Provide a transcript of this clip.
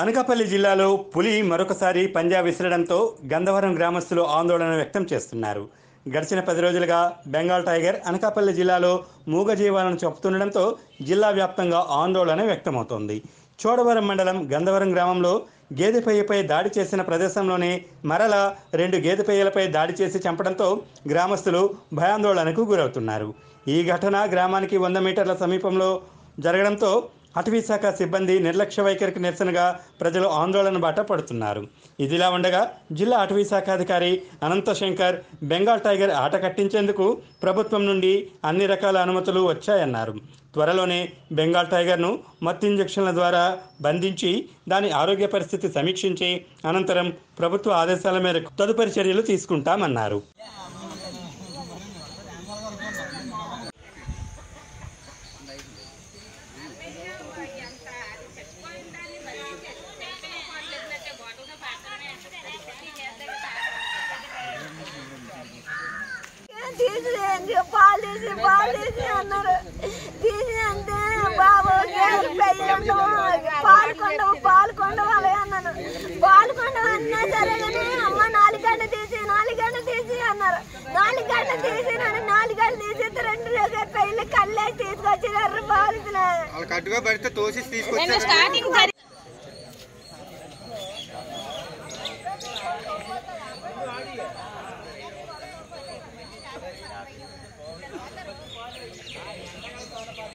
అనకాపల్లి జిల్లాలో పులి మరొకసారి పంజా విసరడంతో గంధవరం గ్రామస్తులు ఆందోళన వ్యక్తం చేస్తున్నారు. గడిచిన 10 రోజులుగా బెంగాల్ టైగర్ అనకాపల్లి జిల్లాలో మూగజీవాలను చంపుతుండడంతో జిల్లా వ్యాప్తంగా ఆందోళన వ్యక్తమవుతోంది. చోడవరం మండలం గంధవరం గ్రామంలో గేదెపయ్యపై దాడి చేసిన ప్రదేశంలోనే మరలా 2 గేదెపయ్యలపై దాడి చేసి చంపడంతో గ్రామస్తులు భయాందోళనకు గురవుతున్నారు. ఈ ఘటన గ్రామానికి 100 మీటర్ల సమీపంలో జరగడంతో అటవీశాఖ సిబ్బంది నిర్లక్ష్య వైఖరికి నిరసనగా ప్రజలు ఆందోళన బాట పడుతున్నారు. ఇదిలా ఉండగా జిల్లా అటవీశాఖ అధికారి అనంతశంకర్ బెంగాల్ టైగర్ ఆట కట్టించేందుకు ప్రభుత్వం నుండి అన్ని రకాల అనుమతులు వచ్చాయన్నారు. త్వరలోనే బెంగాల్ టైగర్ను మత్తు ఇంజెక్షన్ల ద్వారా బంధించి దాని ఆరోగ్య పరిస్థితి సమీక్షించి అనంతరం ప్రభుత్వ ఆదేశాల మేరకు తదుపరి చర్యలు తీసుకుంటామన్నారు. పాలేసి అన్నారు. తీసి అంటే బాబు పాల్కొండ వాళ్ళే అన్నాను. పాల్కొండ అన్నా సరే కానీ అమ్మ 4 గంటలు తీసి అన్నారు. 4 గంటలు తీసి 4 గంటలు తీసి 2 పెళ్ళి కళ్ళే తీసుకొచ్చి బాధితులు